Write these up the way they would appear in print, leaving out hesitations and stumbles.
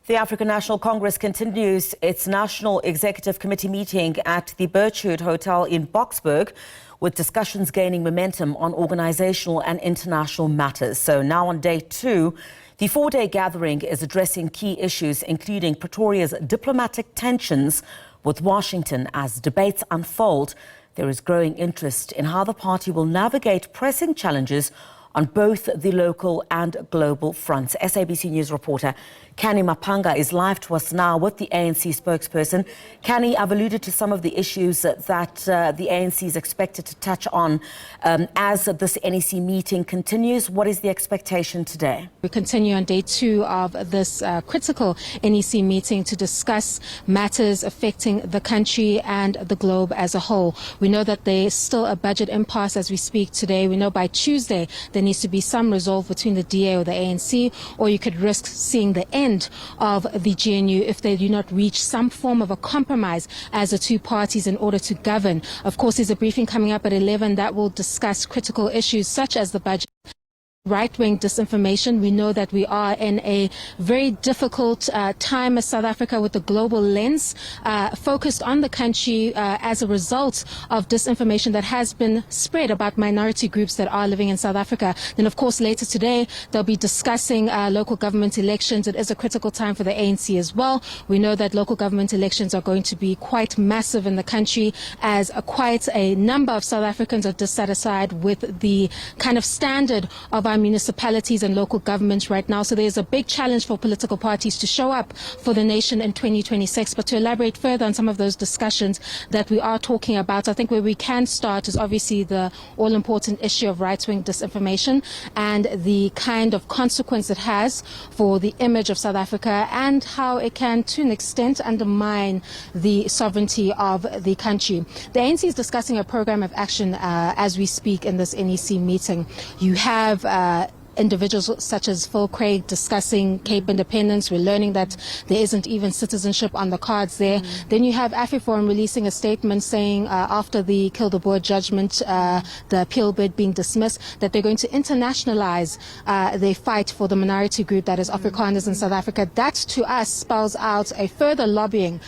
The African National Congress continues its National Executive Committee meeting at the Birchwood Hotel in Boksburg, with discussions gaining momentum on organisational and international matters. So now on day 2, the 4-day gathering is addressing key issues, including Pretoria's diplomatic tensions with Washington. As debates unfold, there is growing interest in how the party will navigate pressing challenges on both the local and global fronts. SABC News reporter Canny Maphanga is live to us now with the ANC spokesperson. Canny, I've alluded to some of the issues that the ANC is expected to touch on as this NEC meeting continues. What is the expectation today? We continue on day 2 of this critical NEC meeting to discuss matters affecting the country and the globe as a whole. We know that there's still a budget impasse as we speak today. We know by Tuesday there needs to be some resolve between the DA or the ANC, or you could risk seeing the end of the GNU if they do not reach some form of a compromise as the two parties in order to govern. Of course, there's a briefing coming up at 11 that will discuss critical issues such as the budget. Right-wing disinformation. We know that we are in a very difficult time as South Africa with the global lens focused on the country as a result of disinformation that has been spread about minority groups that are living in South Africa. Then, of course, later today, they'll be discussing local government elections. It is a critical time for the ANC as well. We know that local government elections are going to be quite massive in the country, as quite a number of South Africans are dissatisfied with the kind of standard of our municipalities and local governments right now. So there's a big challenge for political parties to show up for the nation in 2026. But to elaborate further on some of those discussions that we are talking about, I think where we can start is obviously the all-important issue of right-wing disinformation and the kind of consequence it has for the image of South Africa and how it can, to an extent, undermine the sovereignty of the country. The ANC is discussing a program of action as we speak in this NEC meeting. You have individuals such as Phil Craig discussing Cape independence. We're learning that there isn't even citizenship on the cards there. Then you have AfriForum releasing a statement saying after the Kill the Boer judgment, the appeal bid being dismissed, that they're going to internationalize their fight for the minority group that is Afrikaners in South Africa. That to us spells out a further lobbying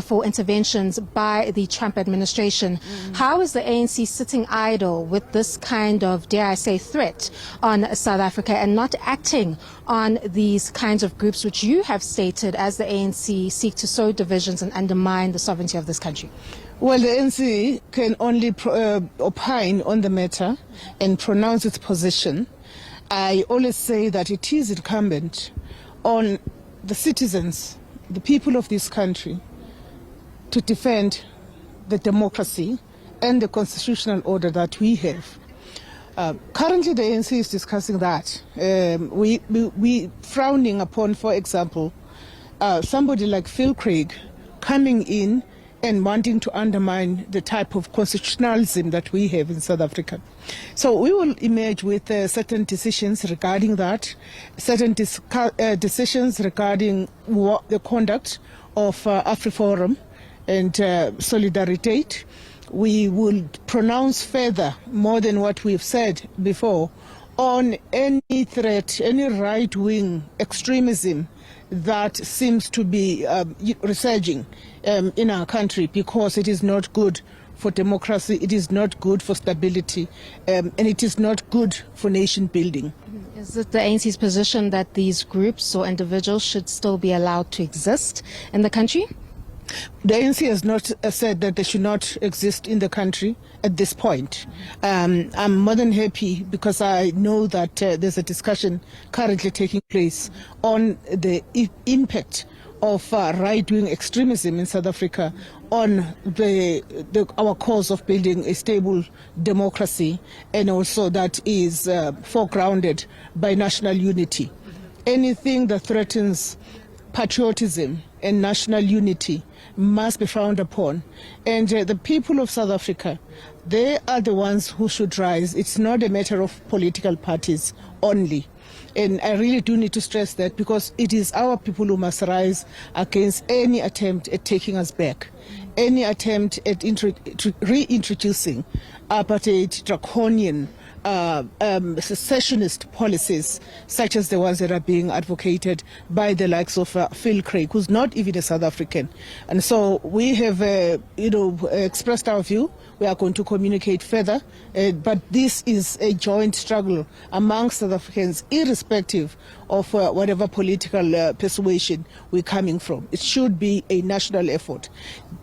for interventions by the Trump administration. How is the ANC sitting idle with this kind of, dare I say, threat on South Africa and not acting on these kinds of groups which you have stated as the ANC seek to sow divisions and undermine the sovereignty of this country? Well, the ANC can only opine on the matter and pronounce its position. I always say that it is incumbent on the citizens, the people of this country, to defend the democracy and the constitutional order that we have. Currently, the ANC is discussing that. We frowning upon, for example, somebody like Phil Craig coming in and wanting to undermine the type of constitutionalism that we have in South Africa. So we will emerge with certain decisions regarding that, certain decisions regarding the conduct of AfriForum and Solidarity. We will pronounce further, more than what we've said before, on any threat, any right-wing extremism that seems to be resurging in our country, because it is not good for democracy, it is not good for stability, and it is not good for nation building. Is it the ANC's position that these groups or individuals should still be allowed to exist in the country? The ANC has not said that they should not exist in the country at this point. I'm more than happy because I know that there's a discussion currently taking place on the impact of right-wing extremism in South Africa on our cause of building a stable democracy, and also that is foregrounded by national unity. Anything that threatens patriotism and national unity must be frowned upon. And the people of South Africa, they are the ones who should rise. It's not a matter of political parties only. And I really do need to stress that, because it is our people who must rise against any attempt at taking us back, any attempt at reintroducing apartheid, draconian secessionist policies, such as the ones that are being advocated by the likes of Phil Craig, who's not even a South African. And so we have, expressed our view. We are going to communicate further, but this is a joint struggle among South Africans, irrespective of whatever political persuasion we're coming from. It should be a national effort.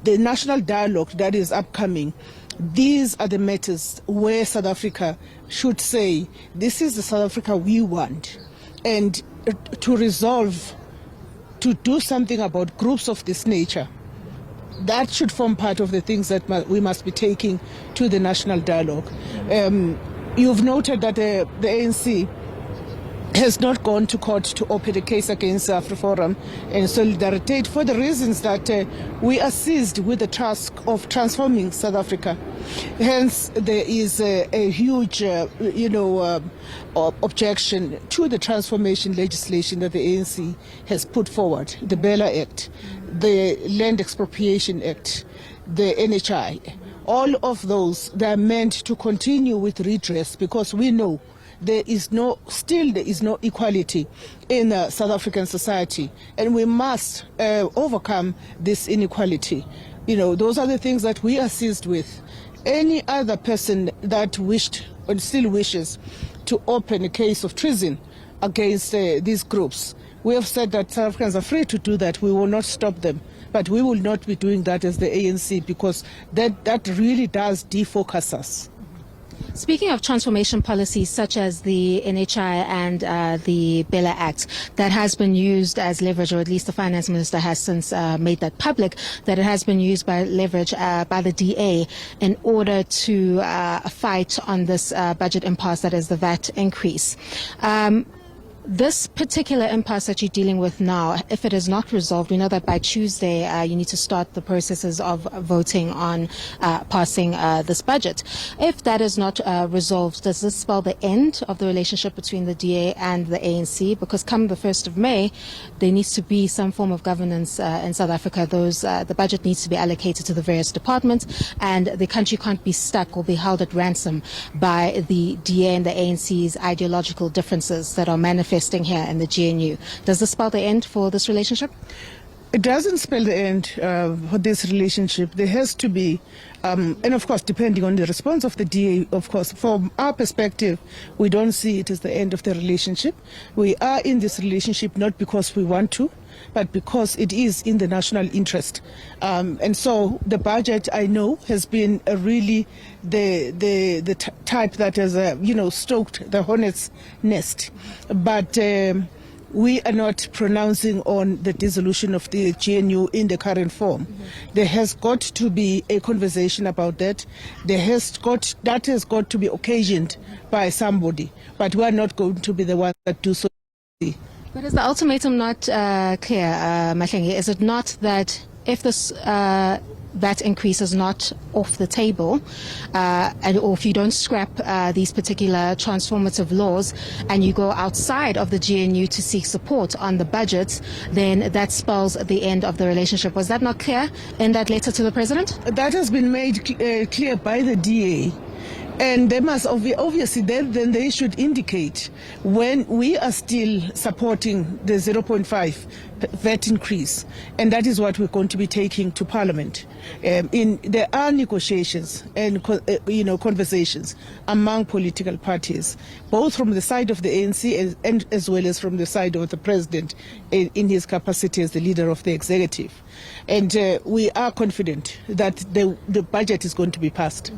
The national dialogue that is upcoming, these are the matters where South Africa should say, this is the South Africa we want. And to resolve, to do something about groups of this nature, that should form part of the things that we must be taking to the national dialogue. You've noted that the ANC has not gone to court to open a case against AfriForum and Solidarity for the reasons that we are seized with the task of transforming South Africa. Hence, there is a huge, objection to the transformation legislation that the ANC has put forward, the Bella Act, the Land Expropriation Act, the NHI. All of those, they are meant to continue with redress, because we know there is no equality in South African society, and we must overcome this inequality. Those are the things that we are seized with. Any other person that wished and still wishes to open a case of treason against these groups, we have said that South Africans are free to do that. We will not stop them. But we will not be doing that as the ANC, because that really does defocus us. Speaking of transformation policies such as the NHI and the Bella Act, that has been used as leverage, or at least the finance minister has since made that public, that it has been used by leverage by the DA in order to fight on this budget impasse that is the VAT increase. This particular impasse that you're dealing with now, if it is not resolved, we know that by Tuesday you need to start the processes of voting on passing this budget. If that is not resolved, does this spell the end of the relationship between the DA and the ANC? Because come the 1st of May, there needs to be some form of governance in South Africa. The budget needs to be allocated to the various departments, and the country can't be stuck or be held at ransom by the DA and the ANC's ideological differences that are manifesting here in the GNU. Does this spell the end for this relationship? It doesn't spell the end for this relationship. There has to be, and of course, depending on the response of the DA, of course, from our perspective, we don't see it as the end of the relationship. We are in this relationship not because we want to, but because it is in the national interest. And so the budget, I know, has been really the type that has, stoked the hornet's nest. But we are not pronouncing on the dissolution of the GNU in the current form. There has got to be a conversation about that. That has got to be occasioned by somebody, but we are not going to be the ones that do so. But is the ultimatum not clear, Maphanga? Is it not that if this VAT increase is not off the table, or if you don't scrap these particular transformative laws and you go outside of the GNU to seek support on the budget, then that spells the end of the relationship? Was that not clear in that letter to the president? That has been made clear by the DA. And they must obviously then they should indicate when we are still supporting the 0.5 VAT increase, and that is what we're going to be taking to Parliament. There are negotiations and conversations among political parties, both from the side of the ANC and as well as from the side of the president in his capacity as the leader of the executive. And we are confident that the budget is going to be passed.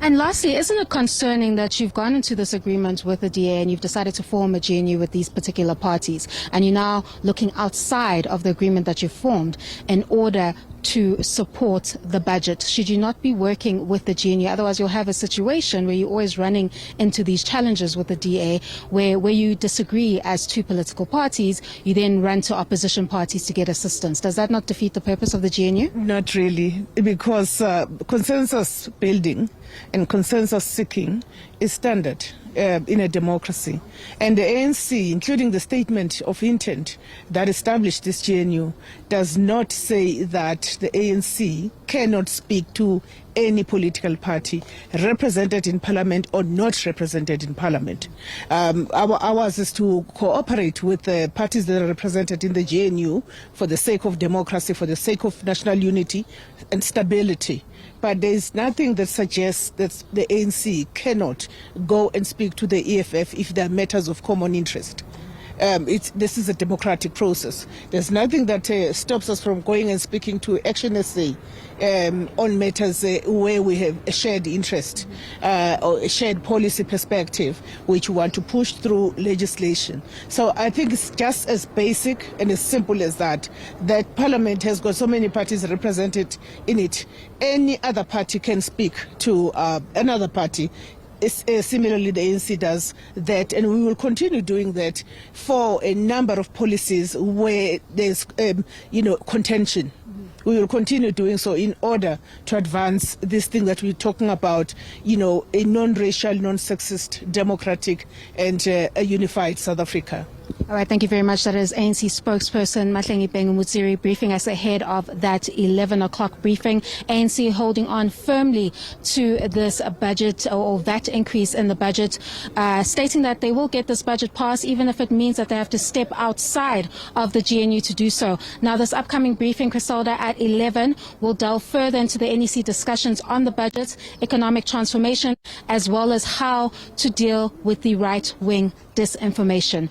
And lastly, isn't it concerning that you've gone into this agreement with the DA and you've decided to form a GNU with these particular parties, and you're now looking outside of the agreement that you've formed in order to support the budget? Should you not be working with the GNU? Otherwise, you'll have a situation where you're always running into these challenges with the DA, where you disagree as two political parties, you then run to opposition parties to get assistance. Does that not defeat the purpose of the GNU? Not really, because consensus building and consensus seeking is standard in a democracy. And the ANC, including the statement of intent that established this GNU, does not say that the ANC cannot speak to any political party represented in parliament or not represented in parliament. Ours is to cooperate with the parties that are represented in the GNU for the sake of democracy, for the sake of national unity and stability. But there is nothing that suggests that the ANC cannot go and speak to the EFF if there are matters of common interest. This is a democratic process. There's nothing that stops us from going and speaking to Action SA on matters where we have a shared interest or a shared policy perspective, which we want to push through legislation. So I think it's just as basic and as simple as that, that Parliament has got so many parties represented in it. Any other party can speak to another party. Similarly, the ANC does that, and we will continue doing that for a number of policies where there's, contention. We will continue doing so in order to advance this thing that we're talking about, a non-racial, non-sexist, democratic, and a unified South Africa. All right, thank you very much. That is ANC spokesperson Maphanga Mutsiri briefing us ahead of that 11 o'clock briefing. ANC holding on firmly to this budget or VAT increase in the budget, stating that they will get this budget passed even if it means that they have to step outside of the GNU to do so. Now, this upcoming briefing, Criselda, at 11 will delve further into the NEC discussions on the budget, economic transformation, as well as how to deal with the right-wing disinformation.